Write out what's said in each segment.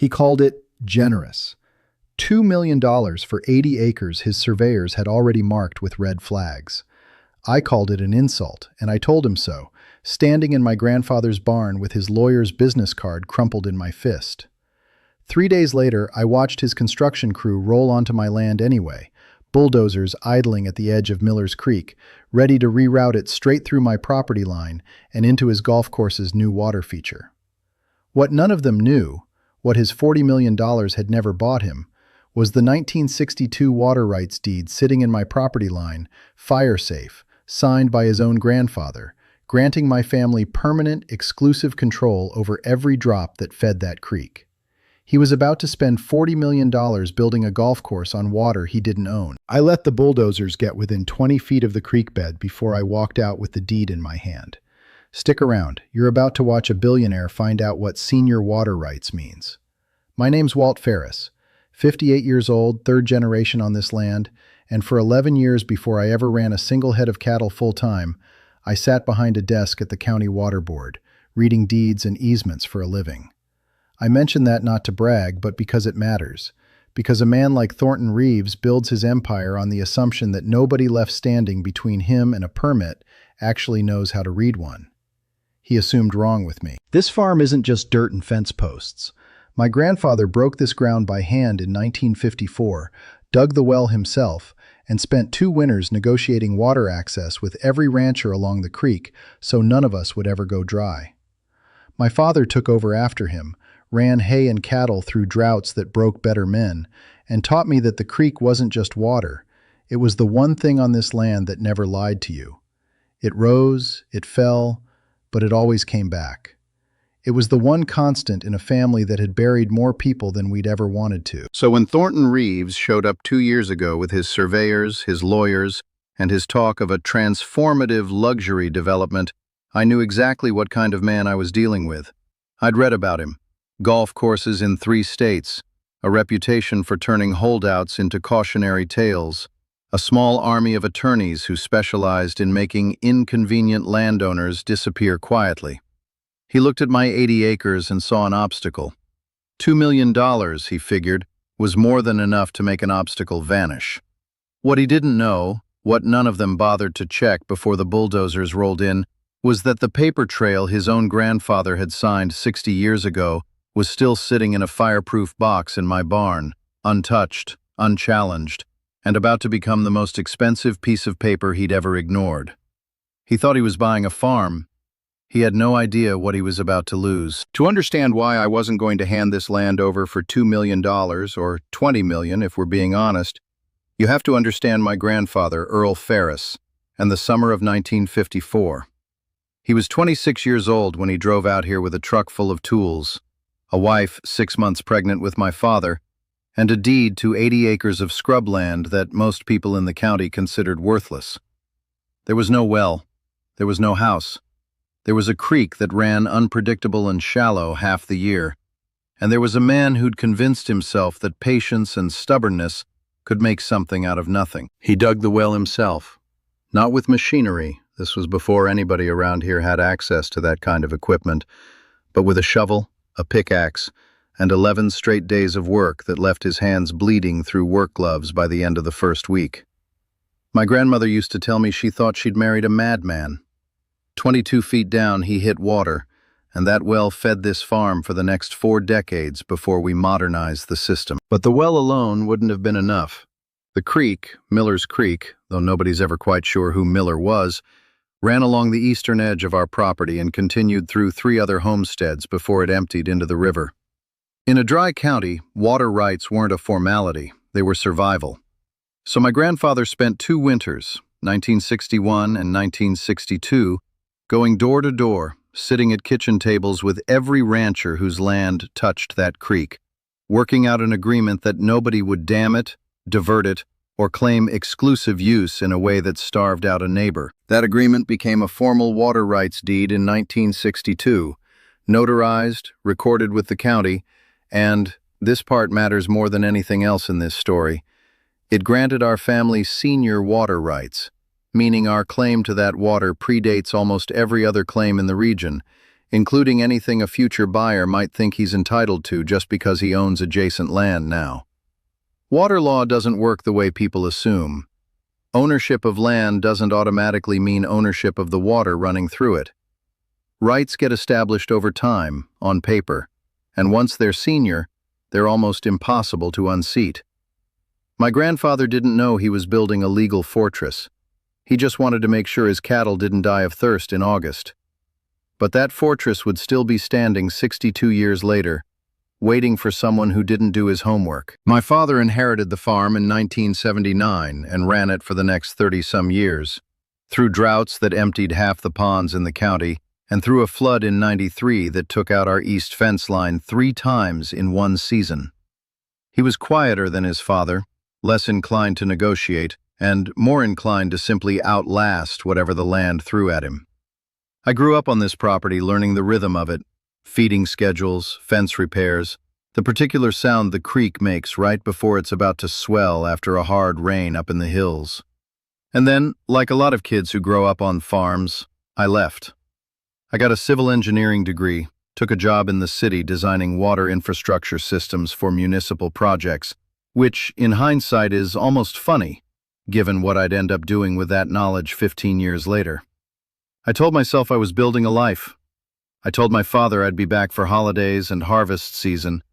He called it generous. $2 million for 80 acres his surveyors had already marked with red flags. I called it an insult, and I told him so, standing in my grandfather's barn with his lawyer's business card crumpled in my fist. 3 days later, I watched his construction crew roll onto my land anyway, bulldozers idling at the edge of Miller's Creek, ready to reroute it straight through my property line and into his golf course's new water feature. What none of them knew, what his $40 million had never bought him, was the 1962 water rights deed sitting in my property line, fire safe, signed by his own grandfather, granting my family permanent, exclusive control over every drop that fed that creek. He was about to spend $40 million building a golf course on water he didn't own. I let the bulldozers get within 20 feet of the creek bed before I walked out with the deed in my hand. Stick around, you're about to watch a billionaire find out what senior water rights means. My name's Walt Ferris, 58 years old, third generation on this land, and for 11 years before I ever ran a single head of cattle full-time, I sat behind a desk at the county water board, reading deeds and easements for a living. I mention that not to brag, but because it matters. Because a man like Thornton Reeves builds his empire on the assumption that nobody left standing between him and a permit actually knows how to read one. He assumed wrong with me. This farm isn't just dirt and fence posts. My grandfather broke this ground by hand in 1954, dug the well himself, and spent 2 winters negotiating water access with every rancher along the creek so none of us would ever go dry. My father took over after him, ran hay and cattle through droughts that broke better men, and taught me that the creek wasn't just water. It was the one thing on this land that never lied to you. It rose, it fell, but it always came back. It was the one constant in a family that had buried more people than we'd ever wanted to. So when Thornton Reeves showed up 2 years ago with his surveyors, his lawyers, and his talk of a transformative luxury development, I knew exactly what kind of man I was dealing with. I'd read about him. Golf courses in 3 states, a reputation for turning holdouts into cautionary tales, a small army of attorneys who specialized in making inconvenient landowners disappear quietly. He looked at my 80 acres and saw an obstacle. $2 million, he figured, was more than enough to make an obstacle vanish. What he didn't know, what none of them bothered to check before the bulldozers rolled in, was that the paper trail his own grandfather had signed 60 years ago was still sitting in a fireproof box in my barn, untouched, unchallenged, and about to become the most expensive piece of paper he'd ever ignored. He thought he was buying a farm. He had no idea what he was about to lose. To understand why I wasn't going to hand this land over for $2 million, or $20 million if we're being honest, you have to understand my grandfather, Earl Ferris, and the summer of 1954. He was 26 years old when he drove out here with a truck full of tools, a wife 6 months pregnant with my father, and a deed to 80 acres of scrubland that most people in the county considered worthless. There was no well. There was no house. There was a creek that ran unpredictable and shallow half the year, and there was a man who'd convinced himself that patience and stubbornness could make something out of nothing. He dug the well himself, not with machinery. This was before anybody around here had access to that kind of equipment, but with a shovel, a pickaxe, and 11 straight days of work that left his hands bleeding through work gloves by the end of the first week. My grandmother used to tell me she thought she'd married a madman. 22 feet down, he hit water, and that well fed this farm for the next 4 decades before we modernized the system. But the well alone wouldn't have been enough. The creek, Miller's Creek, though nobody's ever quite sure who Miller was, ran along the eastern edge of our property and continued through 3 other homesteads before it emptied into the river. In a dry county, water rights weren't a formality, they were survival. So my grandfather spent 2 winters, 1961 and 1962, going door to door, sitting at kitchen tables with every rancher whose land touched that creek, working out an agreement that nobody would dam it, divert it, or claim exclusive use in a way that starved out a neighbor. That agreement became a formal water rights deed in 1962, notarized, recorded with the county, and, this part matters more than anything else in this story, it granted our family senior water rights, meaning our claim to that water predates almost every other claim in the region, including anything a future buyer might think he's entitled to just because he owns adjacent land now. Water law doesn't work the way people assume. Ownership of land doesn't automatically mean ownership of the water running through it. Rights get established over time, on paper, and once they're senior, they're almost impossible to unseat. My grandfather didn't know he was building a legal fortress. He just wanted to make sure his cattle didn't die of thirst in August. But that fortress would still be standing 62 years later, waiting for someone who didn't do his homework. My father inherited the farm in 1979 and ran it for the next 30-some years, through droughts that emptied half the ponds in the county, and through a flood in '93 that took out our east fence line 3 times in one season. He was quieter than his father, less inclined to negotiate, and more inclined to simply outlast whatever the land threw at him. I grew up on this property learning the rhythm of it, feeding schedules, fence repairs, the particular sound the creek makes right before it's about to swell after a hard rain up in the hills. And then, like a lot of kids who grow up on farms, I left. I got a civil engineering degree, took a job in the city designing water infrastructure systems for municipal projects, which, in hindsight, is almost funny, given what I'd end up doing with that knowledge 15 years later. I told myself I was building a life. I told my father I'd be back for holidays and harvest season,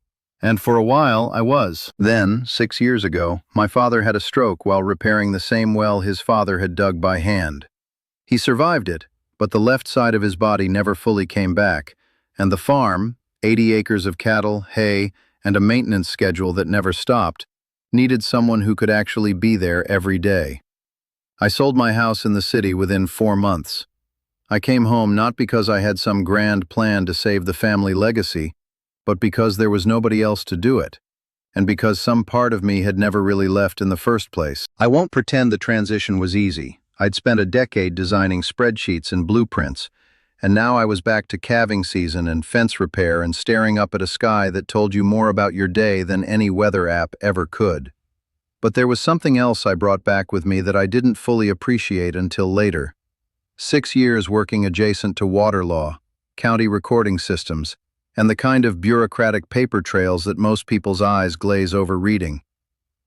and for a while I was. Then, 6 years ago, my father had a stroke while repairing the same well his father had dug by hand. He survived it, but the left side of his body never fully came back, and the farm, 80 acres of cattle, hay, and a maintenance schedule that never stopped, needed someone who could actually be there every day. I sold my house in the city within 4 months. I came home not because I had some grand plan to save the family legacy, but because there was nobody else to do it, and because some part of me had never really left in the first place. I won't pretend the transition was easy. I'd spent a decade designing spreadsheets and blueprints, and now I was back to calving season and fence repair and staring up at a sky that told you more about your day than any weather app ever could. But there was something else I brought back with me that I didn't fully appreciate until later. 6 years working adjacent to water law, county recording systems, and the kind of bureaucratic paper trails that most people's eyes glaze over reading.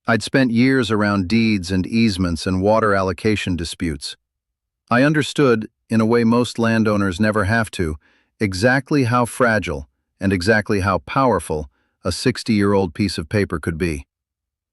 I'd spent years around deeds and easements and water allocation disputes. I understood, in a way most landowners never have to, exactly how fragile and exactly how powerful a 60-year-old piece of paper could be.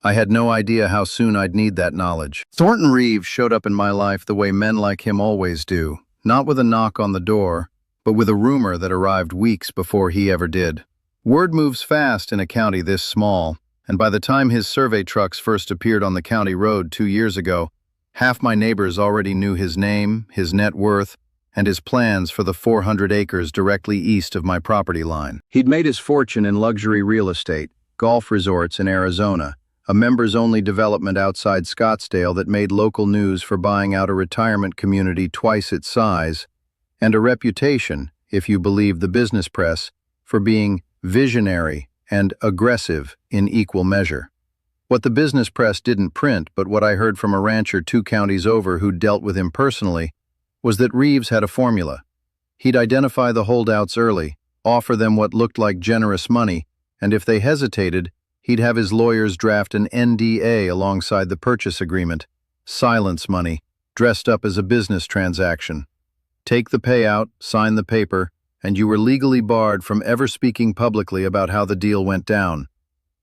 I had no idea how soon I'd need that knowledge. Thornton Reeves showed up in my life the way men like him always do, not with a knock on the door, but with a rumor that arrived weeks before he ever did. Word moves fast in a county this small, and by the time his survey trucks first appeared on the county road 2 years ago, half my neighbors already knew his name, his net worth, and his plans for the 400 acres directly east of my property line. He'd made his fortune in luxury real estate, golf resorts in Arizona, a members-only development outside Scottsdale that made local news for buying out a retirement community twice its size, and a reputation, if you believe the business press, for being visionary and aggressive in equal measure. What the business press didn't print, but what I heard from a rancher 2 counties over who dealt with him personally, was that Reeves had a formula. He'd identify the holdouts early, offer them what looked like generous money, and if they hesitated, he'd have his lawyers draft an NDA alongside the purchase agreement, silence money, dressed up as a business transaction. Take the payout, sign the paper, and you were legally barred from ever speaking publicly about how the deal went down.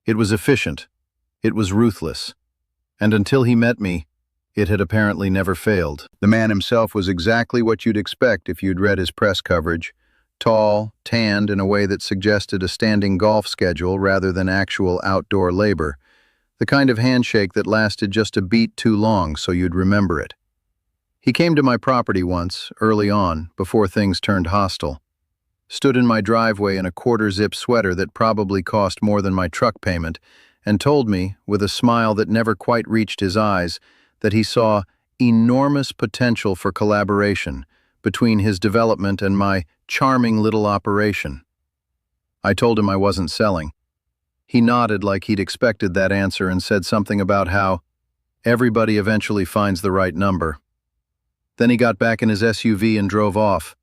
It was efficient. It was ruthless. And until he met me, it had apparently never failed. The man himself was exactly what you'd expect if you'd read his press coverage. Tall, tanned in a way that suggested a standing golf schedule rather than actual outdoor labor. The kind of handshake that lasted just a beat too long so you'd remember it. He came to my property once, early on, before things turned hostile. Stood in my driveway in a quarter-zip sweater that probably cost more than my truck payment, and told me, with a smile that never quite reached his eyes, that he saw enormous potential for collaboration between his development and my charming little operation. I told him I wasn't selling. He nodded like he'd expected that answer and said something about how everybody eventually finds the right number. Then he got back in his SUV and drove off,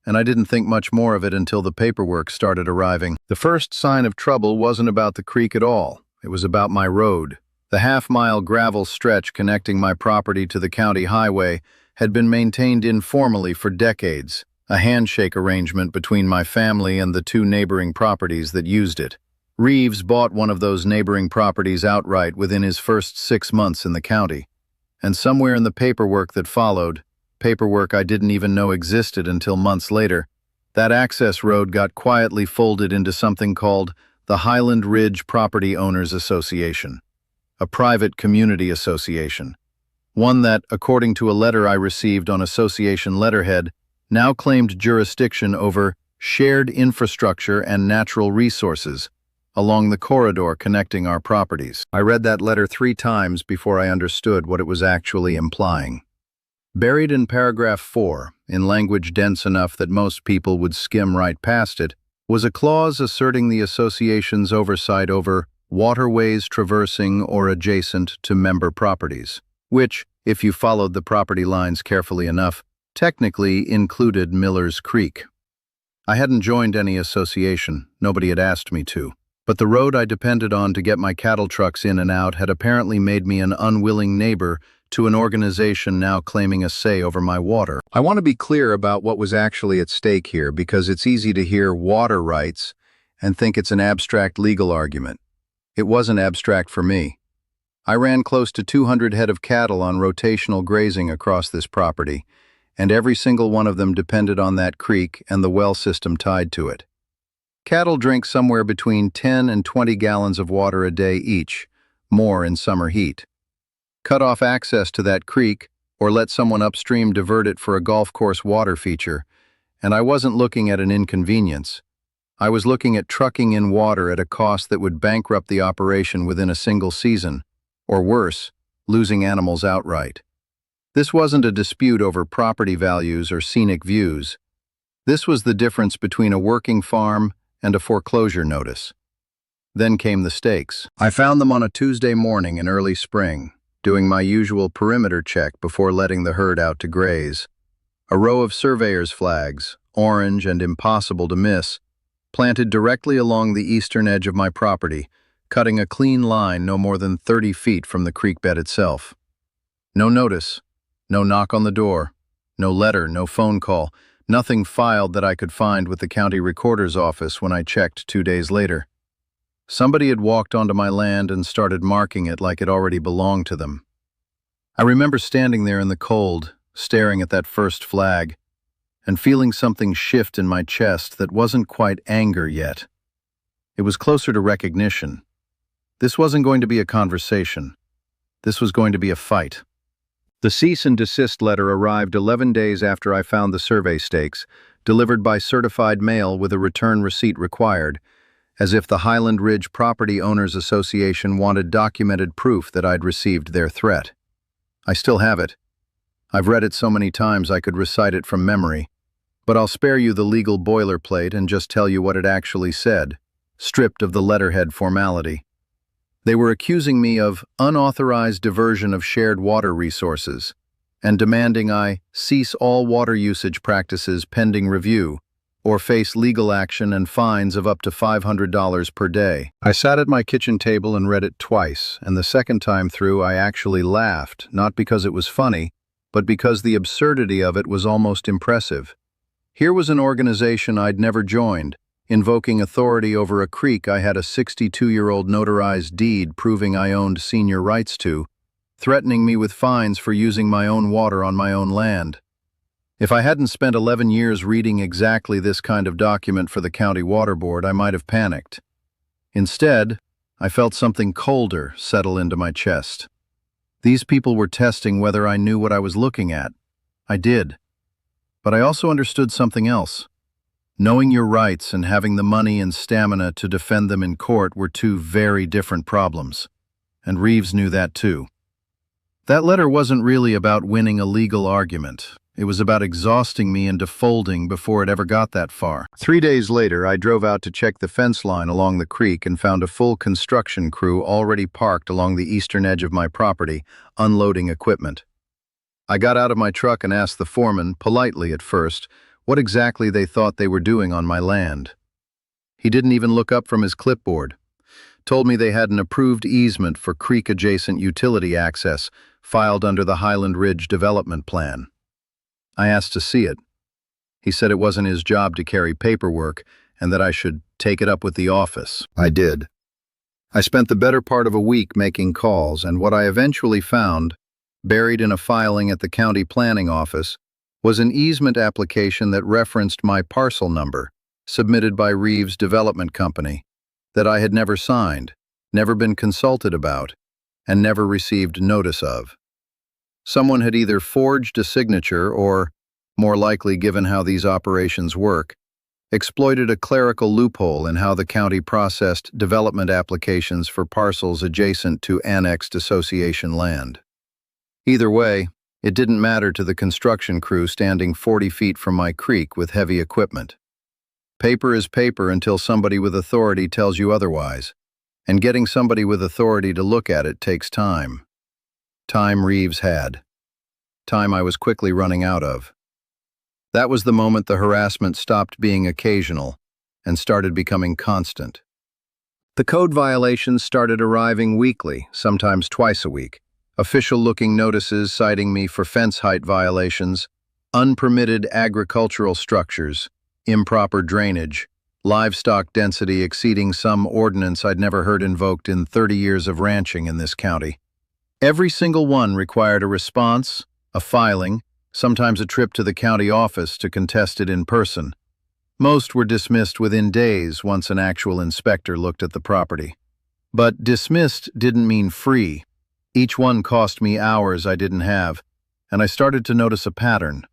and I didn't think much more of it until the paperwork started arriving. The first sign of trouble wasn't about the creek at all. It was about my road. The half-mile gravel stretch connecting my property to the county highway had been maintained informally for decades, a handshake arrangement between my family and the two neighboring properties that used it. Reeves bought one of those neighboring properties outright within his first 6 months in the county, and somewhere in the paperwork that followed, paperwork I didn't even know existed until months later, that access road got quietly folded into something called the Highland Ridge Property Owners Association, a private community association, one that, according to a letter I received on association letterhead, now claimed jurisdiction over shared infrastructure and natural resources along the corridor connecting our properties. I read that letter 3 times before I understood what it was actually implying. Buried in paragraph 4, in language dense enough that most people would skim right past it, was a clause asserting the association's oversight over waterways traversing or adjacent to member properties, which, if you followed the property lines carefully enough, technically included Miller's Creek. I hadn't joined any association, nobody had asked me to, but the road I depended on to get my cattle trucks in and out had apparently made me an unwilling neighbor to an organization now claiming a say over my water. I want to be clear about what was actually at stake here because it's easy to hear water rights and think it's an abstract legal argument. It wasn't abstract for me. I ran close to 200 head of cattle on rotational grazing across this property, and every single one of them depended on that creek and the well system tied to it. Cattle drink somewhere between 10 and 20 gallons of water a day each, more in summer heat. Cut off access to that creek, or let someone upstream divert it for a golf course water feature, and I wasn't looking at an inconvenience. I was looking at trucking in water at a cost that would bankrupt the operation within a single season, or worse, losing animals outright. This wasn't a dispute over property values or scenic views. This was the difference between a working farm and a foreclosure notice. Then came the stakes. I found them on a Tuesday morning in early spring, doing my usual perimeter check before letting the herd out to graze. A row of surveyor's flags, orange and impossible to miss, planted directly along the eastern edge of my property, cutting a clean line no more than 30 feet from the creek bed itself. No notice, no knock on the door, no letter, no phone call, nothing filed that I could find with the county recorder's office when I checked 2 days later. Somebody had walked onto my land and started marking it like it already belonged to them. I remember standing there in the cold, staring at that first flag, and feeling something shift in my chest that wasn't quite anger yet. It was closer to recognition. This wasn't going to be a conversation. This was going to be a fight. The cease and desist letter arrived 11 days after I found the survey stakes, delivered by certified mail with a return receipt required, as if the Highland Ridge Property Owners Association wanted documented proof that I'd received their threat. I still have it. I've read it so many times I could recite it from memory, but I'll spare you the legal boilerplate and just tell you what it actually said, stripped of the letterhead formality. They were accusing me of unauthorized diversion of shared water resources and demanding I cease all water usage practices pending review or face legal action and fines of up to $500 per day. I sat at my kitchen table and read it twice, and the second time through I actually laughed, not because it was funny, but because the absurdity of it was almost impressive. Here was an organization I'd never joined, invoking authority over a creek I had a 62-year-old notarized deed proving I owned senior rights to, threatening me with fines for using my own water on my own land. If I hadn't spent 11 years reading exactly this kind of document for the county water board, I might have panicked. Instead, I felt something colder settle into my chest. These people were testing whether I knew what I was looking at. I did. But I also understood something else. Knowing your rights and having the money and stamina to defend them in court were two very different problems. And Reeves knew that too. That letter wasn't really about winning a legal argument. It was about exhausting me into folding before it ever got that far. 3 days later, I drove out to check the fence line along the creek and found a full construction crew already parked along the eastern edge of my property, unloading equipment. I got out of my truck and asked the foreman, politely at first, what exactly they thought they were doing on my land. He didn't even look up from his clipboard. Told me they had an approved easement for creek-adjacent utility access filed under the Highland Ridge Development Plan. I asked to see it. He said it wasn't his job to carry paperwork and that I should take it up with the office. I did. I spent the better part of a week making calls, and what I eventually found, buried in a filing at the county planning office, was an easement application that referenced my parcel number, submitted by Reeves Development Company, that I had never signed, never been consulted about, and never received notice of. Someone had either forged a signature or, more likely given how these operations work, exploited a clerical loophole in how the county processed development applications for parcels adjacent to annexed association land. Either way, it didn't matter to the construction crew standing 40 feet from my creek with heavy equipment. Paper is paper until somebody with authority tells you otherwise, and getting somebody with authority to look at it takes time. Time Reeves had. Time I was quickly running out of. That was the moment the harassment stopped being occasional and started becoming constant. The code violations started arriving weekly, sometimes twice a week. Official-looking notices citing me for fence height violations, unpermitted agricultural structures, improper drainage, livestock density exceeding some ordinance I'd never heard invoked in 30 years of ranching in this county. Every single one required a response, a filing, sometimes a trip to the county office to contest it in person. Most were dismissed within days once an actual inspector looked at the property. But dismissed didn't mean free. Each one cost me hours I didn't have, and I started to notice a pattern.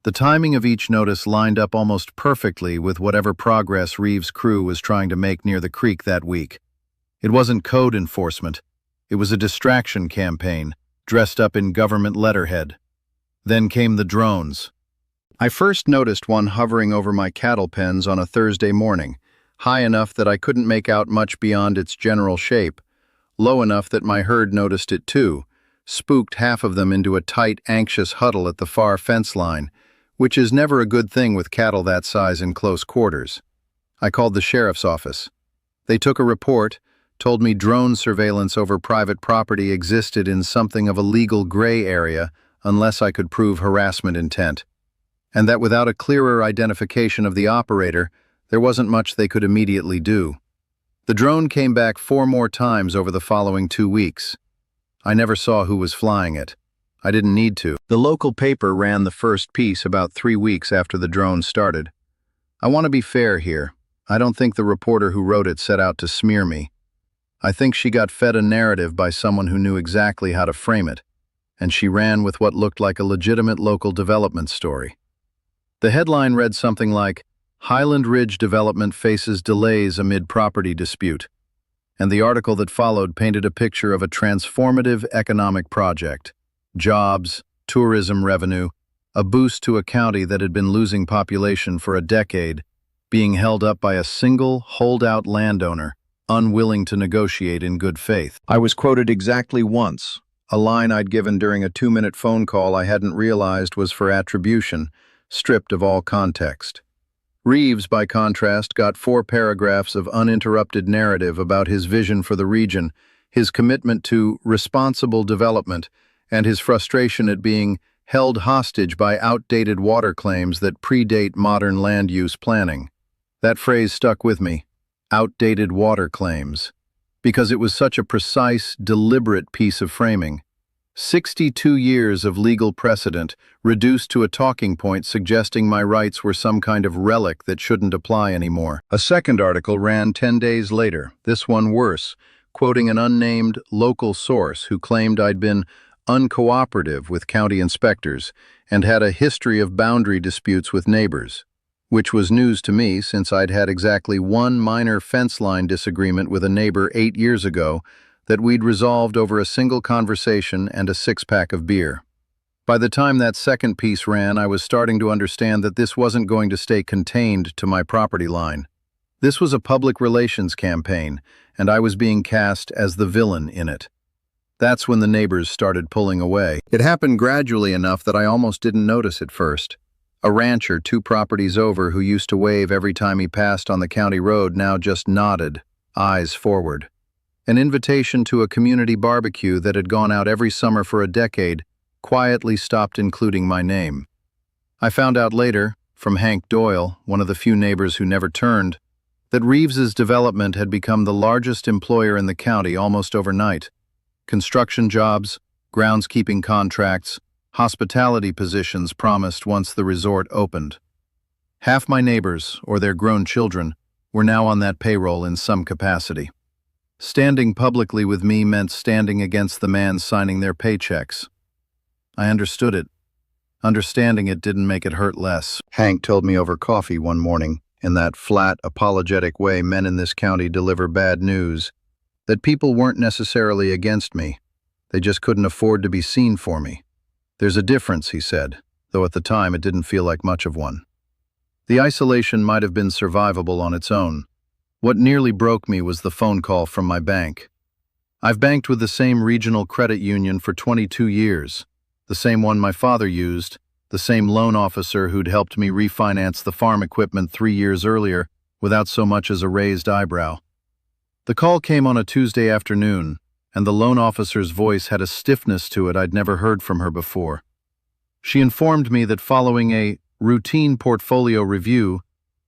The timing of each notice lined up almost perfectly with whatever progress Reeves' crew was trying to make near the creek that week. It wasn't code enforcement. It was a distraction campaign, dressed up in government letterhead. Then came the drones. I first noticed one hovering over my cattle pens on a Thursday morning, high enough that I couldn't make out much beyond its general shape, low enough that my herd noticed it too, spooked half of them into a tight, anxious huddle at the far fence line, which is never a good thing with cattle that size in close quarters. I called the sheriff's office. They took a report, told me drone surveillance over private property existed in something of a legal gray area unless I could prove harassment intent, and that without a clearer identification of the operator, there wasn't much they could immediately do. The drone came back 4 more times over the following 2 weeks. I never saw who was flying it. I didn't need to. The local paper ran the first piece about 3 weeks after the drone started. I want to be fair here. I don't think the reporter who wrote it set out to smear me. I think she got fed a narrative by someone who knew exactly how to frame it, and she ran with what looked like a legitimate local development story. The headline read something like, "Highland Ridge Development Faces Delays Amid Property Dispute," and the article that followed painted a picture of a transformative economic project. Jobs, tourism revenue, a boost to a county that had been losing population for a decade, being held up by a single, holdout landowner, unwilling to negotiate in good faith. I was quoted exactly once, a line I'd given during a 2-minute phone call I hadn't realized was for attribution, stripped of all context. Reeves, by contrast, got 4 paragraphs of uninterrupted narrative about his vision for the region, his commitment to responsible development, and his frustration at being held hostage by outdated water claims that predate modern land use planning. That phrase stuck with me, outdated water claims, because it was such a precise, deliberate piece of framing. 62 years of legal precedent reduced to a talking point suggesting my rights were some kind of relic that shouldn't apply anymore. A second article ran 10 days later, this one worse, quoting an unnamed local source who claimed I'd been uncooperative with county inspectors and had a history of boundary disputes with neighbors, which was news to me since I'd had exactly one minor fence line disagreement with a neighbor 8 years ago that we'd resolved over a single conversation and a 6-pack of beer. By the time that second piece ran, I was starting to understand that this wasn't going to stay contained to my property line. This was a public relations campaign, and I was being cast as the villain in it. That's when the neighbors started pulling away. It happened gradually enough that I almost didn't notice at first. A rancher 2 properties over who used to wave every time he passed on the county road now just nodded, eyes forward. An invitation to a community barbecue that had gone out every summer for a decade quietly stopped including my name. I found out later, from Hank Doyle, one of the few neighbors who never turned, that Reeves's development had become the largest employer in the county almost overnight. Construction jobs, groundskeeping contracts, hospitality positions promised once the resort opened. Half my neighbors, or their grown children, were now on that payroll in some capacity. Standing publicly with me meant standing against the man signing their paychecks. I understood it. Understanding it didn't make it hurt less. Hank told me over coffee one morning, in that flat, apologetic way men in this county deliver bad news, that people weren't necessarily against me. They just couldn't afford to be seen for me. There's a difference, he said, though at the time it didn't feel like much of one. The isolation might have been survivable on its own. What nearly broke me was the phone call from my bank. I've banked with the same regional credit union for 22 years, the same one my father used, the same loan officer who'd helped me refinance the farm equipment 3 years earlier without so much as a raised eyebrow. The call came on a Tuesday afternoon, and the loan officer's voice had a stiffness to it I'd never heard from her before. She informed me that following a routine portfolio review,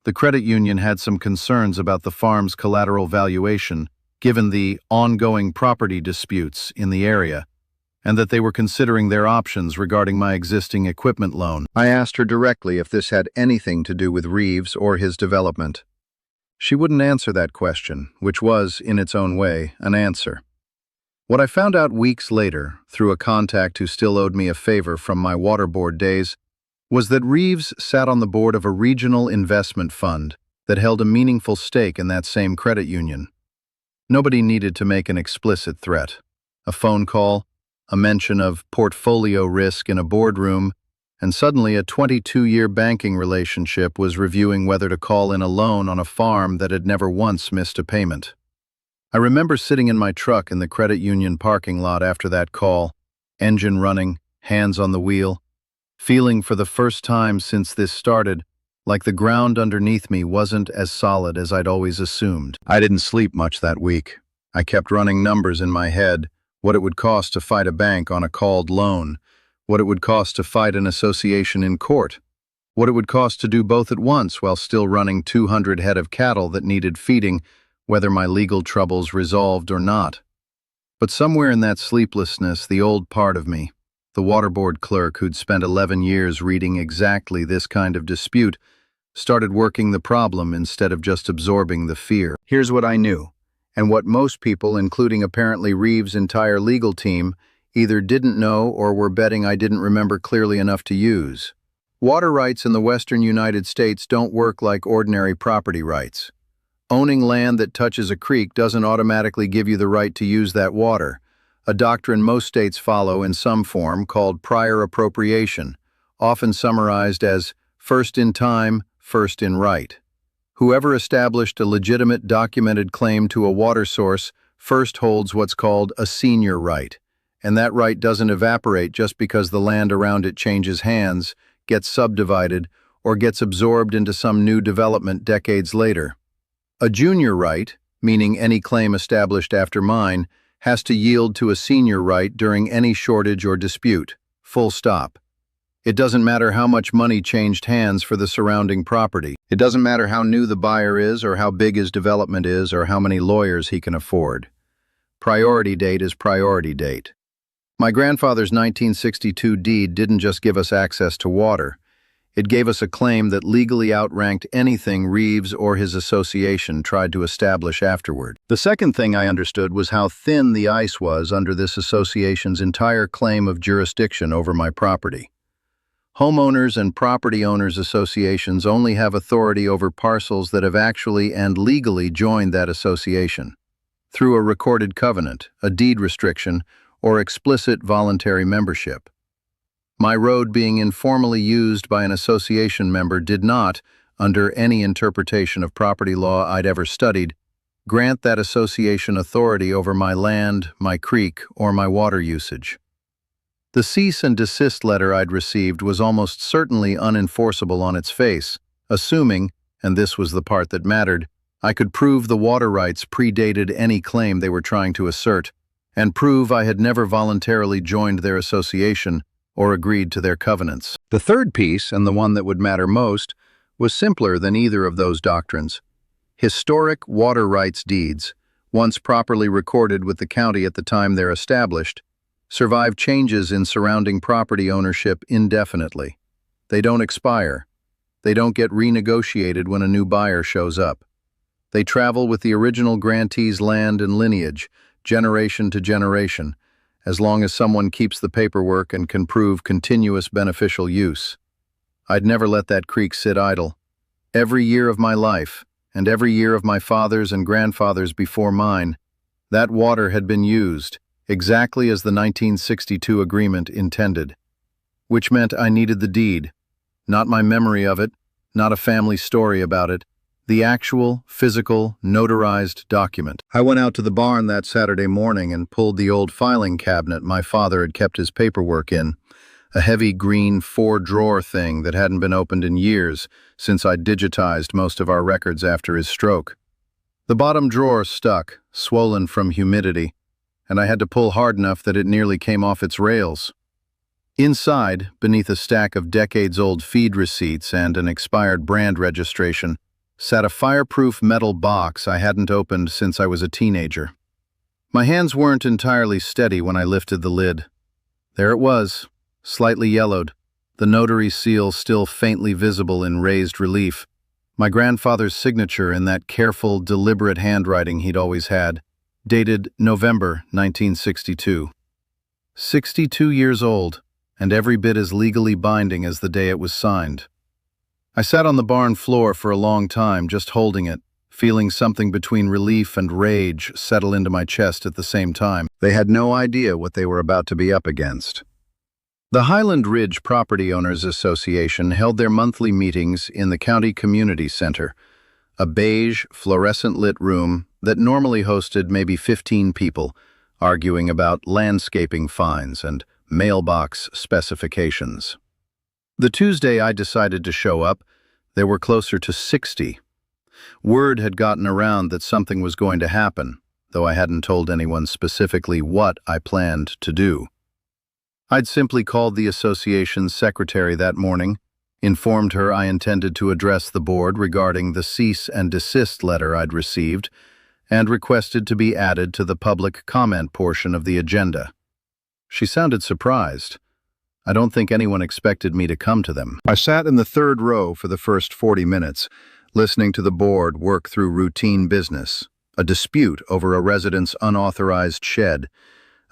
the credit union had some concerns about the farm's collateral valuation, given the ongoing property disputes in the area, and that they were considering their options regarding my existing equipment loan. I asked her directly if this had anything to do with Reeves or his development. She wouldn't answer that question, which was, in its own way, an answer. What I found out weeks later, through a contact who still owed me a favor from my water board days, was that Reeves sat on the board of a regional investment fund that held a meaningful stake in that same credit union. Nobody needed to make an explicit threat. A phone call, a mention of portfolio risk in a boardroom, and suddenly a 22-year banking relationship was reviewing whether to call in a loan on a farm that had never once missed a payment. I remember sitting in my truck in the credit union parking lot after that call, engine running, hands on the wheel, feeling for the first time since this started like the ground underneath me wasn't as solid as I'd always assumed. I didn't sleep much that week. I kept running numbers in my head, what it would cost to fight a bank on a called loan, what it would cost to fight an association in court, what it would cost to do both at once while still running 200 head of cattle that needed feeding, whether my legal troubles resolved or not. But somewhere in that sleeplessness, the old part of me, the water board clerk who'd spent 11 years reading exactly this kind of dispute, started working the problem instead of just absorbing the fear. Here's what I knew, and what most people, including apparently Reeves' entire legal team, either didn't know or were betting I didn't remember clearly enough to use. Water rights in the western United States don't work like ordinary property rights. Owning land that touches a creek doesn't automatically give you the right to use that water, a doctrine most states follow in some form called prior appropriation, often summarized as first in time, first in right. Whoever established a legitimate documented claim to a water source first holds what's called a senior right, and that right doesn't evaporate just because the land around it changes hands, gets subdivided, or gets absorbed into some new development decades later. A junior right, meaning any claim established after mine, has to yield to a senior right during any shortage or dispute, full stop. It doesn't matter how much money changed hands for the surrounding property. It doesn't matter how new the buyer is or how big his development is or how many lawyers he can afford. Priority date is priority date. My grandfather's 1962 deed didn't just give us access to water. It gave us a claim that legally outranked anything Reeves or his association tried to establish afterward. The second thing I understood was how thin the ice was under this association's entire claim of jurisdiction over my property. Homeowners and property owners associations only have authority over parcels that have actually and legally joined that association, through a recorded covenant, a deed restriction, or explicit voluntary membership. My road being informally used by an association member did not, under any interpretation of property law I'd ever studied, grant that association authority over my land, my creek, or my water usage. The cease and desist letter I'd received was almost certainly unenforceable on its face, assuming, and this was the part that mattered, I could prove the water rights predated any claim they were trying to assert, and prove I had never voluntarily joined their association or agreed to their covenants. The third piece, and the one that would matter most, was simpler than either of those doctrines. Historic water rights deeds, once properly recorded with the county at the time they're established, survive changes in surrounding property ownership indefinitely. They don't expire. They don't get renegotiated when a new buyer shows up. They travel with the original grantee's land and lineage, generation to generation, as long as someone keeps the paperwork and can prove continuous beneficial use. I'd never let that creek sit idle. Every year of my life, and every year of my father's and grandfather's before mine, that water had been used, exactly as the 1962 agreement intended. Which meant I needed the deed, not my memory of it, not a family story about it, the actual, physical, notarized document. I went out to the barn that Saturday morning and pulled the old filing cabinet my father had kept his paperwork in, a heavy green four-drawer thing that hadn't been opened in years since I'd digitized most of our records after his stroke. The bottom drawer stuck, swollen from humidity, and I had to pull hard enough that it nearly came off its rails. Inside, beneath a stack of decades-old feed receipts and an expired brand registration, sat a fireproof metal box I hadn't opened since I was a teenager. My hands weren't entirely steady when I lifted the lid. There it was, slightly yellowed, the notary seal still faintly visible in raised relief, my grandfather's signature in that careful, deliberate handwriting he'd always had, dated November 1962. 62 years old, and every bit as legally binding as the day it was signed. I sat on the barn floor for a long time, just holding it, feeling something between relief and rage settle into my chest at the same time. They had no idea what they were about to be up against. The Highland Ridge Property Owners Association held their monthly meetings in the County Community Center, a beige, fluorescent-lit room that normally hosted maybe 15 people, arguing about landscaping fines and mailbox specifications. The Tuesday I decided to show up, there were closer to 60. Word had gotten around that something was going to happen, though I hadn't told anyone specifically what I planned to do. I'd simply called the association's secretary that morning, informed her I intended to address the board regarding the cease and desist letter I'd received, and requested to be added to the public comment portion of the agenda. She sounded surprised. I don't think anyone expected me to come to them. I sat in the third row for the first 40 minutes, listening to the board work through routine business, a dispute over a resident's unauthorized shed,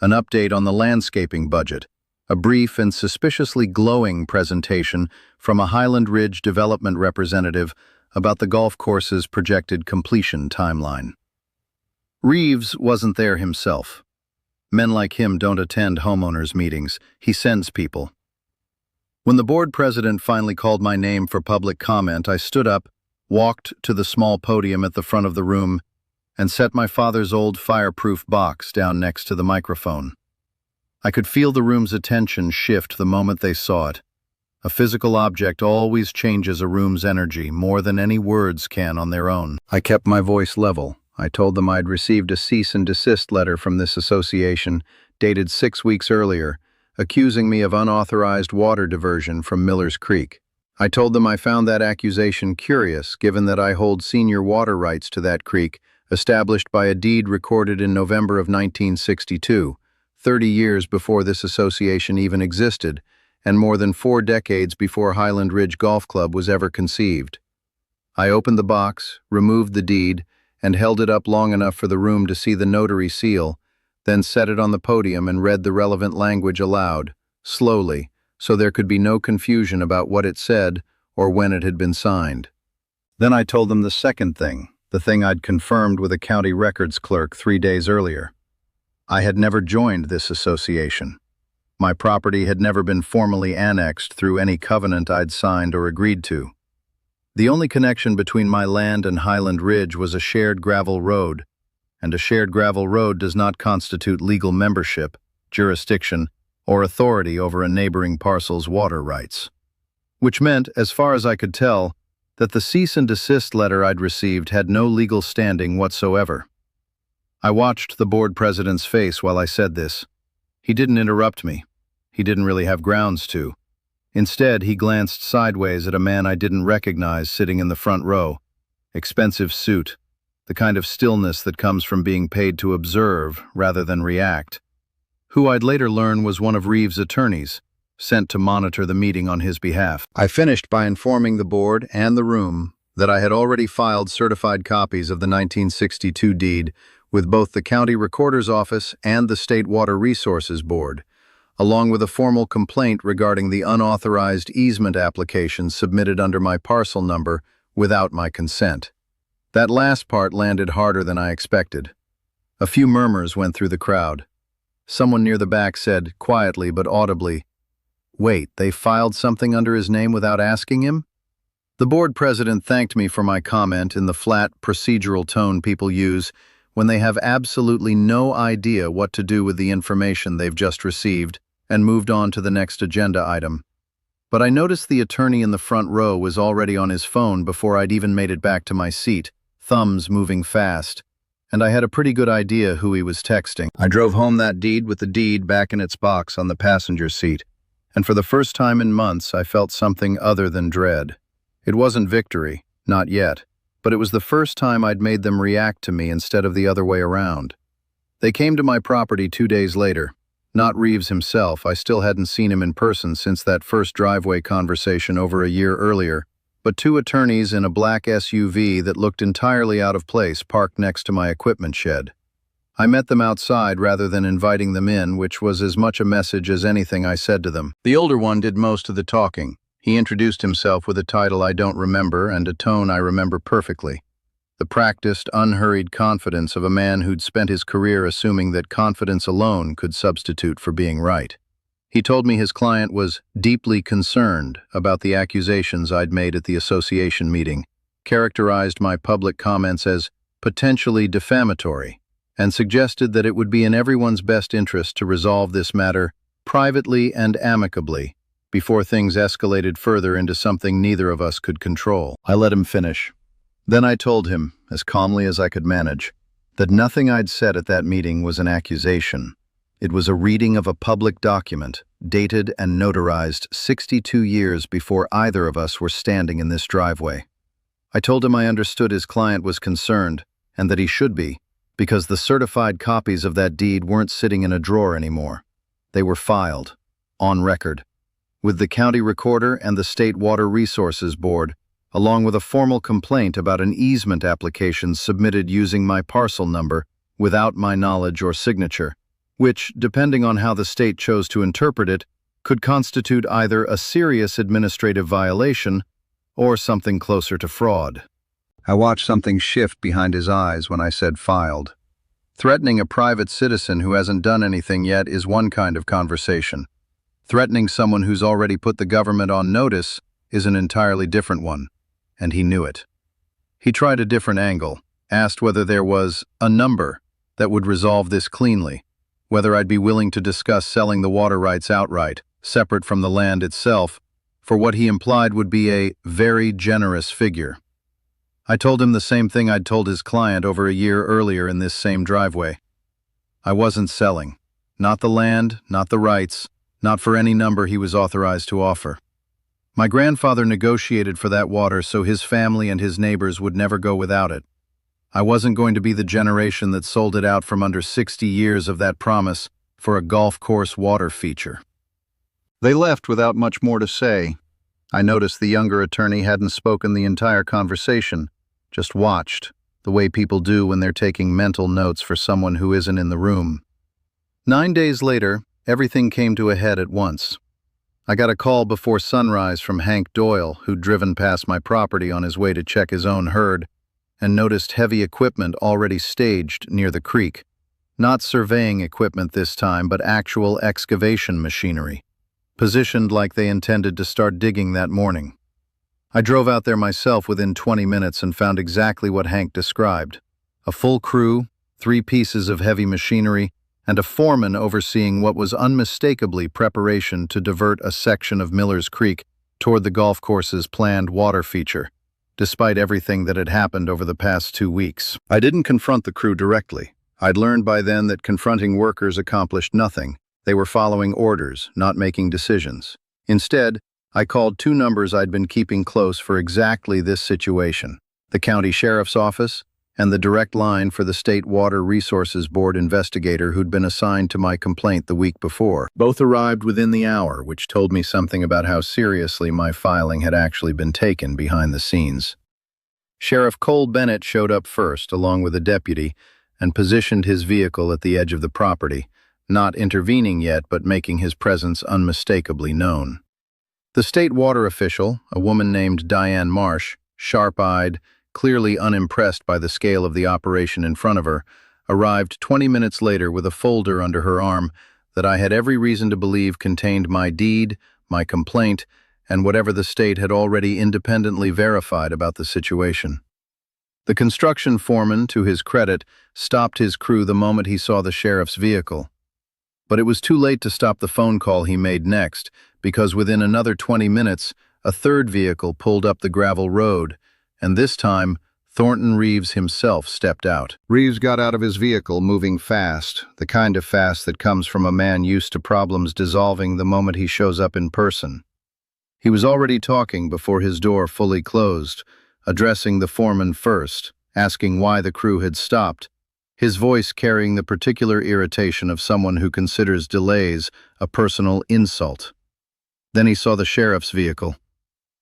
an update on the landscaping budget, a brief and suspiciously glowing presentation from a Highland Ridge development representative about the golf course's projected completion timeline. Reeves wasn't there himself. Men like him don't attend homeowners' meetings. He sends people. When the board president finally called my name for public comment, I stood up, walked to the small podium at the front of the room, and set my father's old fireproof box down next to the microphone. I could feel the room's attention shift the moment they saw it. A physical object always changes a room's energy more than any words can on their own. I kept my voice level. I told them I'd received a cease and desist letter from this association, dated 6 weeks earlier, accusing me of unauthorized water diversion from Miller's Creek. I told them I found that accusation curious, given that I hold senior water rights to that creek, established by a deed recorded in November of 1962, 30 years before this association even existed, and more than 4 decades before Highland Ridge Golf Club was ever conceived. I opened the box, removed the deed, and held it up long enough for the room to see the notary seal, then set it on the podium and read the relevant language aloud, slowly, so there could be no confusion about what it said or when it had been signed. Then I told them the second thing, the thing I'd confirmed with a county records clerk 3 days earlier. I had never joined this association. My property had never been formally annexed through any covenant I'd signed or agreed to. The only connection between my land and Highland Ridge was a shared gravel road, and a shared gravel road does not constitute legal membership, jurisdiction, or authority over a neighboring parcel's water rights. Which meant, as far as I could tell, that the cease and desist letter I'd received had no legal standing whatsoever. I watched the board president's face while I said this. He didn't interrupt me. He didn't really have grounds to. Instead, he glanced sideways at a man I didn't recognize sitting in the front row. Expensive suit, the kind of stillness that comes from being paid to observe rather than react. Who I'd later learn was one of Reeves' attorneys, sent to monitor the meeting on his behalf. I finished by informing the board and the room that I had already filed certified copies of the 1962 deed with both the County Recorder's Office and the State Water Resources Board, along with a formal complaint regarding the unauthorized easement application submitted under my parcel number without my consent. That last part landed harder than I expected. A few murmurs went through the crowd. Someone near the back said, quietly but audibly, "Wait, they filed something under his name without asking him?" The board president thanked me for my comment in the flat, procedural tone people use when they have absolutely no idea what to do with the information they've just received, and moved on to the next agenda item. But I noticed the attorney in the front row was already on his phone before I'd even made it back to my seat, thumbs moving fast, and I had a pretty good idea who he was texting. I drove home that deed with the deed back in its box on the passenger seat, and for the first time in months I felt something other than dread. It wasn't victory, not yet, but it was the first time I'd made them react to me instead of the other way around. They came to my property 2 days later. Not Reeves himself, I still hadn't seen him in person since that first driveway conversation over a year earlier, but 2 attorneys in a black SUV that looked entirely out of place parked next to my equipment shed. I met them outside rather than inviting them in, which was as much a message as anything I said to them. The older one did most of the talking. He introduced himself with a title I don't remember and a tone I remember perfectly. The practiced, unhurried confidence of a man who'd spent his career assuming that confidence alone could substitute for being right. He told me his client was deeply concerned about the accusations I'd made at the association meeting, characterized my public comments as potentially defamatory, and suggested that it would be in everyone's best interest to resolve this matter privately and amicably before things escalated further into something neither of us could control. I let him finish. Then I told him, as calmly as I could manage, that nothing I'd said at that meeting was an accusation. It was a reading of a public document, dated and notarized 62 years before either of us were standing in this driveway. I told him I understood his client was concerned, and that he should be, because the certified copies of that deed weren't sitting in a drawer anymore. They were filed, on record, with the County Recorder and the State Water Resources Board, along with a formal complaint about an easement application submitted using my parcel number without my knowledge or signature, which, depending on how the state chose to interpret it, could constitute either a serious administrative violation or something closer to fraud. I watched something shift behind his eyes when I said filed. Threatening a private citizen who hasn't done anything yet is one kind of conversation. Threatening someone who's already put the government on notice is an entirely different one, and he knew it. He tried a different angle, asked whether there was a number that would resolve this cleanly, whether I'd be willing to discuss selling the water rights outright, separate from the land itself, for what he implied would be a very generous figure. I told him the same thing I'd told his client over a year earlier in this same driveway. I wasn't selling. Not the land, not the rights, not for any number he was authorized to offer. My grandfather negotiated for that water so his family and his neighbors would never go without it. I wasn't going to be the generation that sold it out from under 60 years of that promise for a golf course water feature. They left without much more to say. I noticed the younger attorney hadn't spoken the entire conversation, just watched, the way people do when they're taking mental notes for someone who isn't in the room. 9 days later, everything came to a head at once. I got a call before sunrise from Hank Doyle, who'd driven past my property on his way to check his own herd, and noticed heavy equipment already staged near the creek. Not surveying equipment this time, but actual excavation machinery, positioned like they intended to start digging that morning. I drove out there myself within 20 minutes and found exactly what Hank described. A full crew, 3 pieces of heavy machinery, and a foreman overseeing what was unmistakably preparation to divert a section of Miller's Creek toward the golf course's planned water feature, despite everything that had happened over the past 2 weeks. I didn't confront the crew directly. I'd learned by then that confronting workers accomplished nothing. They were following orders, not making decisions. Instead, I called 2 numbers I'd been keeping close for exactly this situation: the county sheriff's office and the direct line for the State Water Resources Board investigator who'd been assigned to my complaint the week before. Both arrived within the hour, which told me something about how seriously my filing had actually been taken behind the scenes. Sheriff Cole Bennett showed up first, along with a deputy, and positioned his vehicle at the edge of the property, not intervening yet but making his presence unmistakably known. The state water official, a woman named Diane Marsh, sharp-eyed, clearly unimpressed by the scale of the operation in front of her, arrived 20 minutes later with a folder under her arm that I had every reason to believe contained my deed, my complaint, and whatever the state had already independently verified about the situation. The construction foreman, to his credit, stopped his crew the moment he saw the sheriff's vehicle. But it was too late to stop the phone call he made next, because within another 20 minutes, a third vehicle pulled up the gravel road, and this time, Thornton Reeves himself stepped out. Reeves got out of his vehicle, moving fast, the kind of fast that comes from a man used to problems dissolving the moment he shows up in person. He was already talking before his door fully closed, addressing the foreman first, asking why the crew had stopped, his voice carrying the particular irritation of someone who considers delays a personal insult. Then he saw the sheriff's vehicle.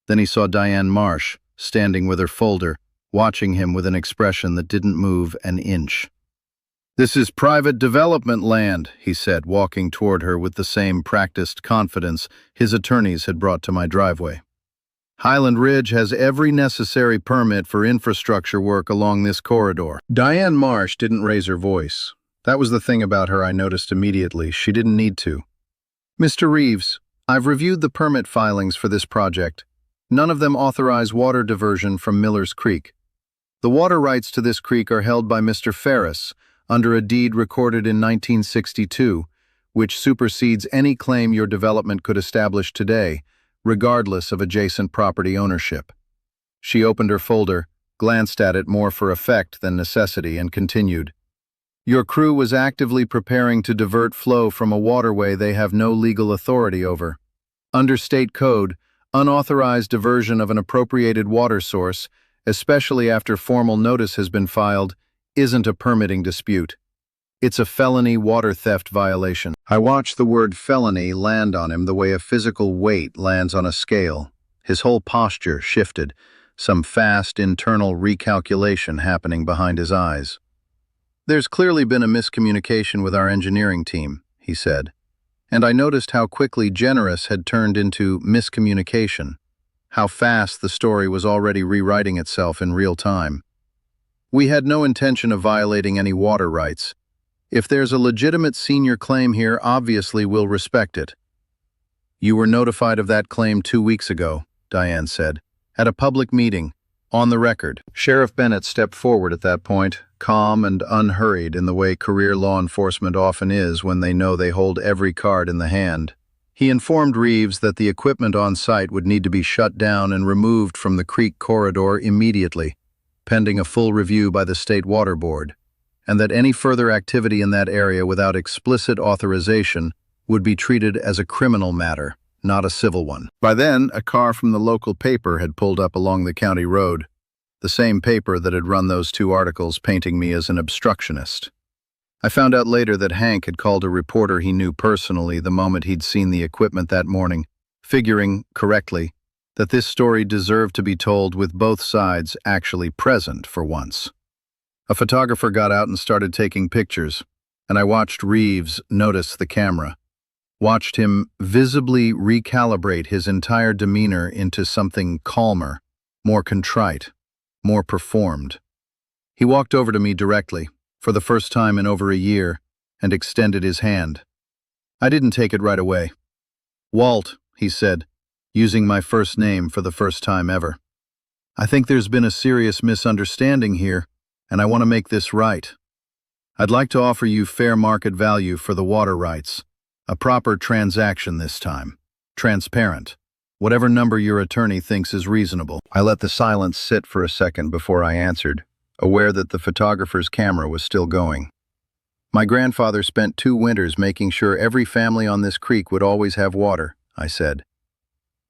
Then he saw Diane Marsh, standing with her folder, watching him with an expression that didn't move an inch. "This is private development land," he said, walking toward her with the same practiced confidence his attorneys had brought to my driveway. "Highland Ridge has every necessary permit for infrastructure work along this corridor." Diane Marsh didn't raise her voice. That was the thing about her I noticed immediately. She didn't need to. "Mr. Reeves, I've reviewed the permit filings for this project. None of them authorize water diversion from Miller's Creek. The water rights to this creek are held by Mr. Ferris under a deed recorded in 1962, which supersedes any claim your development could establish today, regardless of adjacent property ownership." She opened her folder, glanced at it more for effect than necessity, and continued, "Your crew was actively preparing to divert flow from a waterway they have no legal authority over. Under state code, unauthorized diversion of an appropriated water source, especially after formal notice has been filed, isn't a permitting dispute. It's a felony water theft violation." I watched the word felony land on him the way a physical weight lands on a scale. His whole posture shifted, some fast internal recalculation happening behind his eyes. "There's clearly been a miscommunication with our engineering team," he said. And I noticed how quickly generous had turned into miscommunication, how fast the story was already rewriting itself in real time. "We had no intention of violating any water rights. If there's a legitimate senior claim here, obviously we'll respect it." "You were notified of that claim 2 weeks ago," Diane said, "at a public meeting, on the record." Sheriff Bennett stepped forward at that point, calm and unhurried in the way career law enforcement often is when they know they hold every card in the hand. He informed Reeves that the equipment on site would need to be shut down and removed from the creek corridor immediately, pending a full review by the State Water Board, and that any further activity in that area without explicit authorization would be treated as a criminal matter, not a civil one. By then, a car from the local paper had pulled up along the county road, the same paper that had run those 2 articles painting me as an obstructionist. I found out later that Hank had called a reporter he knew personally the moment he'd seen the equipment that morning, figuring, correctly, that this story deserved to be told with both sides actually present for once. A photographer got out and started taking pictures, and I watched Reeves notice the camera, watched him visibly recalibrate his entire demeanor into something calmer, more contrite, more performed. He walked over to me directly, for the first time in over a year, and extended his hand. I didn't take it right away. "Walt," he said, using my first name for the first time ever. "I think there's been a serious misunderstanding here, and I want to make this right." I'd like to offer you fair market value for the water rights. A proper transaction this time. Transparent. Whatever number your attorney thinks is reasonable. I let the silence sit for a second before I answered, aware that the photographer's camera was still going. My grandfather spent 2 winters making sure every family on this creek would always have water, I said.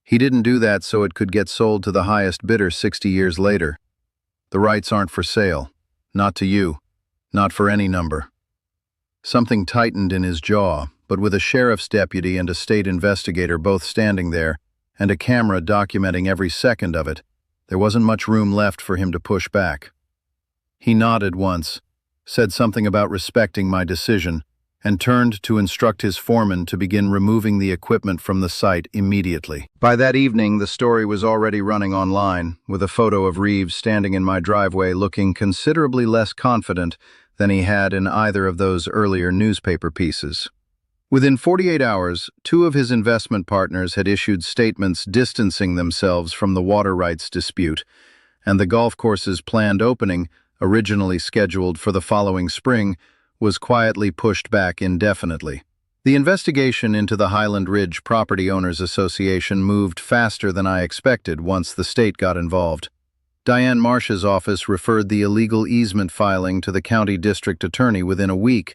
He didn't do that so it could get sold to the highest bidder 60 years later. The rights aren't for sale. Not to you. Not for any number. Something tightened in his jaw, but with a sheriff's deputy and a state investigator both standing there, and a camera documenting every second of it, there wasn't much room left for him to push back. He nodded once, said something about respecting my decision, and turned to instruct his foreman to begin removing the equipment from the site immediately. By that evening, the story was already running online, with a photo of Reeves standing in my driveway looking considerably less confident than he had in either of those earlier newspaper pieces. Within 48 hours, 2 of his investment partners had issued statements distancing themselves from the water rights dispute, and the golf course's planned opening, originally scheduled for the following spring, was quietly pushed back indefinitely. The investigation into the Highland Ridge Property Owners Association moved faster than I expected once the state got involved. Diane Marsh's office referred the illegal easement filing to the county district attorney within a week,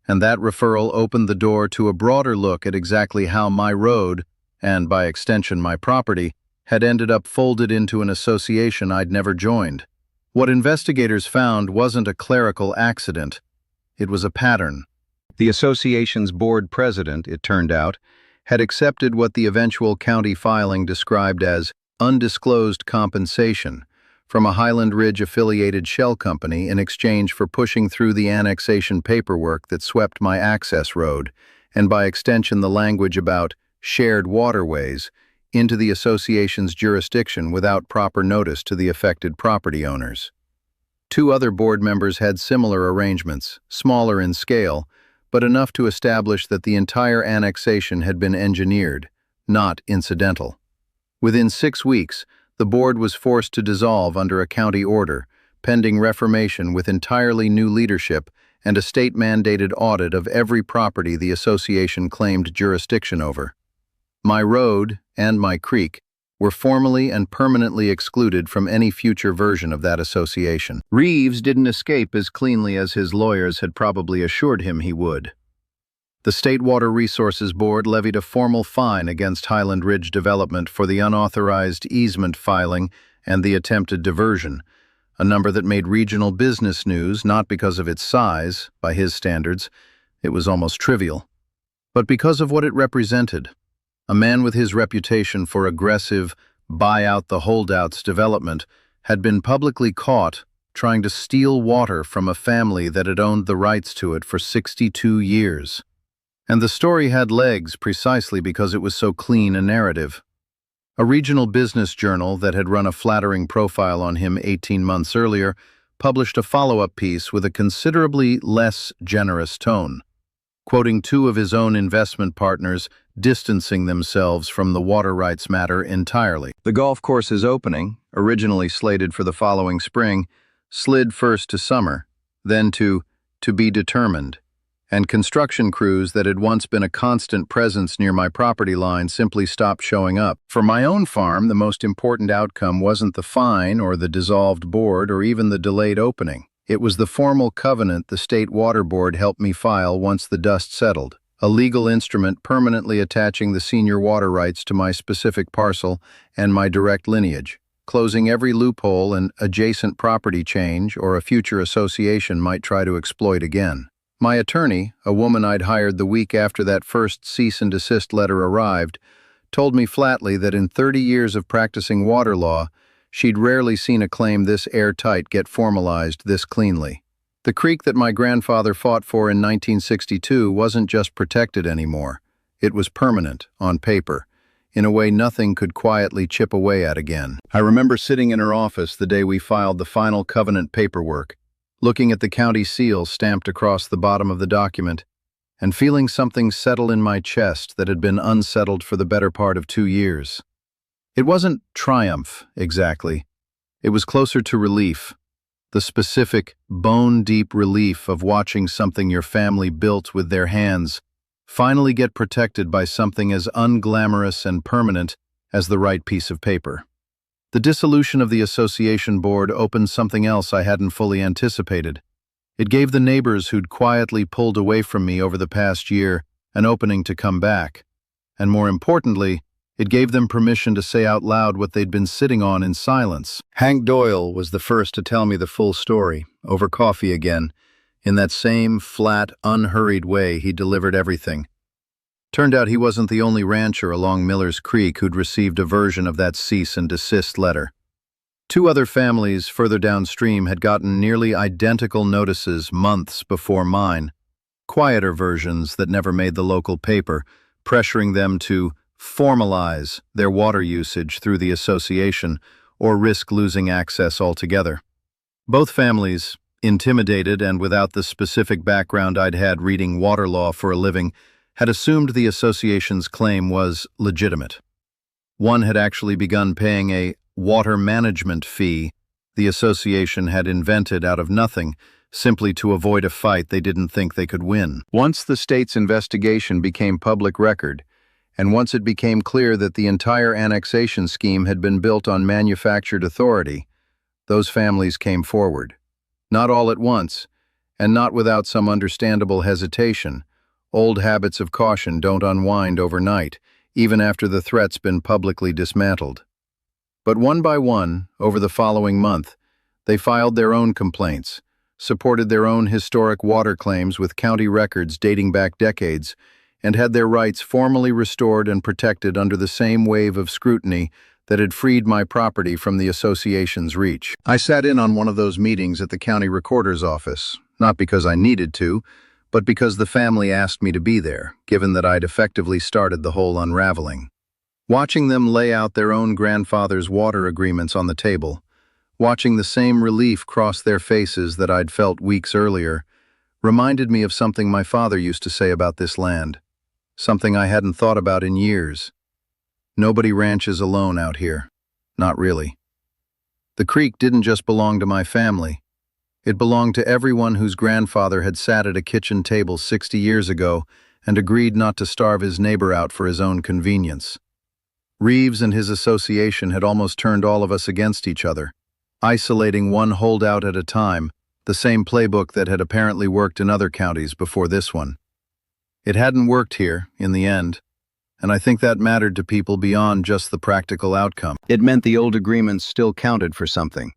and that referral opened the door to a broader look at exactly how my road, and by extension my property, had ended up folded into an association I'd never joined. What investigators found wasn't a clerical accident. It was a pattern. The association's board president, it turned out, had accepted what the eventual county filing described as undisclosed compensation from a Highland Ridge-affiliated shell company in exchange for pushing through the annexation paperwork that swept my access road, and by extension the language about shared waterways, into the association's jurisdiction without proper notice to the affected property owners. 2 other board members had similar arrangements, smaller in scale, but enough to establish that the entire annexation had been engineered, not incidental. Within 6 weeks, the board was forced to dissolve under a county order, pending reformation with entirely new leadership and a state-mandated audit of every property the association claimed jurisdiction over. My road, and my creek, were formally and permanently excluded from any future version of that association. Reeves didn't escape as cleanly as his lawyers had probably assured him he would. The State Water Resources Board levied a formal fine against Highland Ridge Development for the unauthorized easement filing and the attempted diversion, a number that made regional business news not because of its size, by his standards, it was almost trivial, but because of what it represented. A man with his reputation for aggressive, buy-out-the-holdouts development had been publicly caught trying to steal water from a family that had owned the rights to it for 62 years. And the story had legs precisely because it was so clean a narrative. A regional business journal that had run a flattering profile on him 18 months earlier published a follow-up piece with a considerably less generous tone, quoting 2 of his own investment partners distancing themselves from the water rights matter entirely. The golf course's opening, originally slated for the following spring, slid first to summer, then to be determined, and construction crews that had once been a constant presence near my property line simply stopped showing up. For my own farm, the most important outcome wasn't the fine or the dissolved board or even the delayed opening. It was the formal covenant the State Water Board helped me file once the dust settled, a legal instrument permanently attaching the senior water rights to my specific parcel and my direct lineage, closing every loophole an adjacent property change or a future association might try to exploit again. My attorney, a woman I'd hired the week after that first cease and desist letter arrived, told me flatly that in 30 years of practicing water law, she'd rarely seen a claim this airtight get formalized this cleanly. The creek that my grandfather fought for in 1962 wasn't just protected anymore. It was permanent, on paper, in a way nothing could quietly chip away at again. I remember sitting in her office the day we filed the final covenant paperwork, looking at the county seal stamped across the bottom of the document, and feeling something settle in my chest that had been unsettled for the better part of 2 years. It wasn't triumph, exactly. It was closer to relief. The specific, bone-deep relief of watching something your family built with their hands finally get protected by something as unglamorous and permanent as the right piece of paper. The dissolution of the association board opened something else I hadn't fully anticipated. It gave the neighbors who'd quietly pulled away from me over the past year an opening to come back. And more importantly, it gave them permission to say out loud what they'd been sitting on in silence. Hank Doyle was the first to tell me the full story, over coffee again, in that same flat, unhurried way he delivered everything. Turned out he wasn't the only rancher along Miller's Creek who'd received a version of that cease and desist letter. 2 other families further downstream had gotten nearly identical notices months before mine, quieter versions that never made the local paper, pressuring them to formalize their water usage through the association or risk losing access altogether. Both families, intimidated and without the specific background I'd had reading water law for a living, had assumed the association's claim was legitimate. One had actually begun paying a water management fee the association had invented out of nothing, simply to avoid a fight they didn't think they could win. Once the state's investigation became public record, and once it became clear that the entire annexation scheme had been built on manufactured authority, those families came forward. Not all at once, and not without some understandable hesitation. Old habits of caution don't unwind overnight, even after the threat's been publicly dismantled. But one by one, over the following month, they filed their own complaints, supported their own historic water claims with county records dating back decades, and had their rights formally restored and protected under the same wave of scrutiny that had freed my property from the association's reach. I sat in on one of those meetings at the county recorder's office, not because I needed to, but because the family asked me to be there, given that I'd effectively started the whole unraveling. Watching them lay out their own grandfather's water agreements on the table, watching the same relief cross their faces that I'd felt weeks earlier, reminded me of something my father used to say about this land, something I hadn't thought about in years. Nobody ranches alone out here. Not really. The creek didn't just belong to my family. It belonged to everyone whose grandfather had sat at a kitchen table 60 years ago and agreed not to starve his neighbor out for his own convenience. Reeves and his association had almost turned all of us against each other, isolating one holdout at a time, the same playbook that had apparently worked in other counties before this one. It hadn't worked here, in the end, and I think that mattered to people beyond just the practical outcome. It meant the old agreements still counted for something.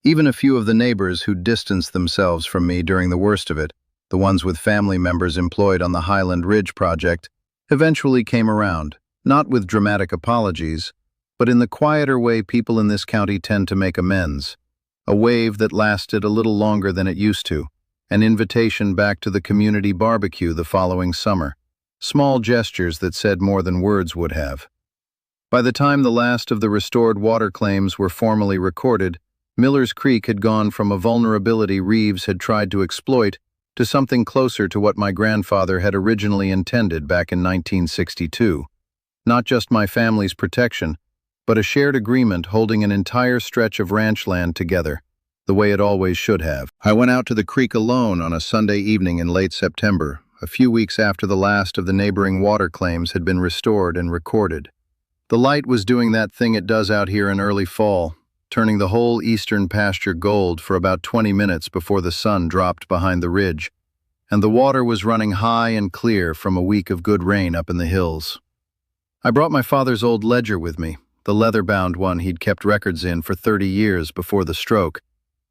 Even a few of the neighbors who distanced themselves from me during the worst of it, the ones with family members employed on the Highland Ridge project, eventually came around, not with dramatic apologies, but in the quieter way people in this county tend to make amends, a wave that lasted a little longer than it used to, an invitation back to the community barbecue the following summer, small gestures that said more than words would have. By the time the last of the restored water claims were formally recorded, Miller's Creek had gone from a vulnerability Reeves had tried to exploit to something closer to what my grandfather had originally intended back in 1962. Not just my family's protection, but a shared agreement holding an entire stretch of ranch land together, the way it always should have. I went out to the creek alone on a Sunday evening in late September, a few weeks after the last of the neighboring water claims had been restored and recorded. The light was doing that thing it does out here in early fall, turning the whole eastern pasture gold for about 20 minutes before the sun dropped behind the ridge, and the water was running high and clear from a week of good rain up in the hills. I brought my father's old ledger with me, the leather-bound one he'd kept records in for 30 years before the stroke,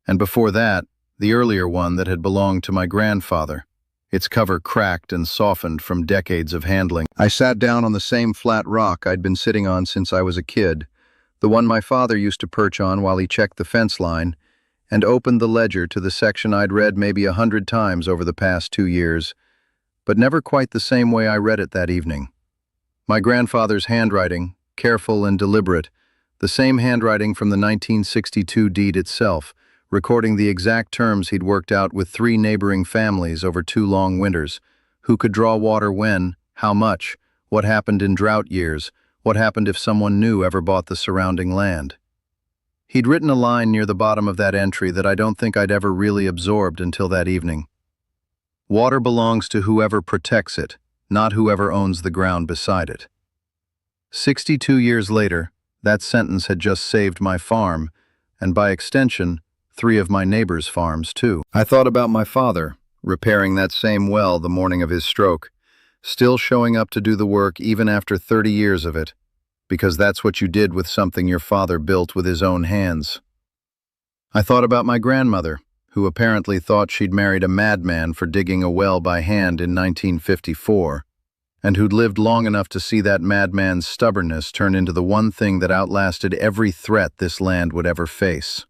and before that, the earlier one that had belonged to my grandfather, its cover cracked and softened from decades of handling. I sat down on the same flat rock I'd been sitting on since I was a kid, the one my father used to perch on while he checked the fence line, and opened the ledger to the section I'd read maybe 100 times over the past 2 years, but never quite the same way I read it that evening. My grandfather's handwriting, careful and deliberate, the same handwriting from the 1962 deed itself, recording the exact terms he'd worked out with 3 neighboring families over 2 long winters, who could draw water when, how much, what happened in drought years, what happened if someone new ever bought the surrounding land. He'd written a line near the bottom of that entry that I don't think I'd ever really absorbed until that evening. Water belongs to whoever protects it, not whoever owns the ground beside it. 62 years later, that sentence had just saved my farm, and by extension, 3 of my neighbors' farms too. I thought about my father, repairing that same well the morning of his stroke, still showing up to do the work even after 30 years of it, because that's what you did with something your father built with his own hands. I thought about my grandmother, who apparently thought she'd married a madman for digging a well by hand in 1954, and who'd lived long enough to see that madman's stubbornness turn into the one thing that outlasted every threat this land would ever face.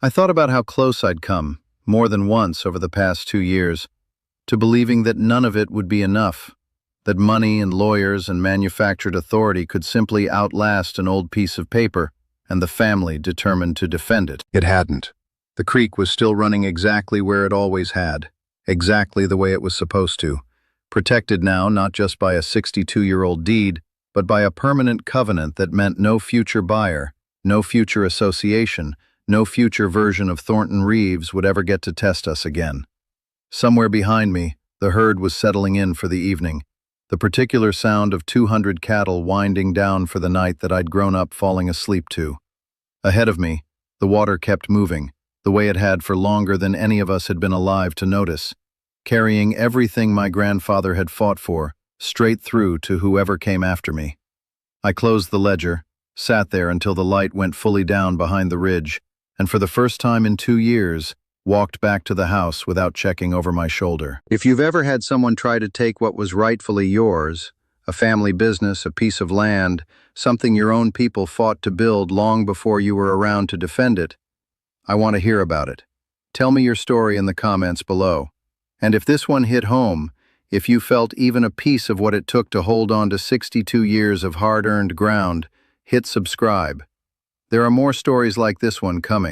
I thought about how close I'd come, more than once over the past 2 years, to believing that none of it would be enough, that money and lawyers and manufactured authority could simply outlast an old piece of paper and the family determined to defend it. It hadn't. The creek was still running exactly where it always had, exactly the way it was supposed to, protected now not just by a 62-year-old deed, but by a permanent covenant that meant no future buyer, no future association, no future version of Thornton Reeves would ever get to test us again. Somewhere behind me, the herd was settling in for the evening, the particular sound of 200 cattle winding down for the night that I'd grown up falling asleep to. Ahead of me, the water kept moving, the way it had for longer than any of us had been alive to notice, carrying everything my grandfather had fought for, straight through to whoever came after me. I closed the ledger, sat there until the light went fully down behind the ridge, and for the first time in 2 years, walked back to the house without checking over my shoulder. If you've ever had someone try to take what was rightfully yours, a family business, a piece of land, something your own people fought to build long before you were around to defend it, I want to hear about it. Tell me your story in the comments below. And if this one hit home, if you felt even a piece of what it took to hold on to 62 years of hard-earned ground, hit subscribe. There are more stories like this one coming.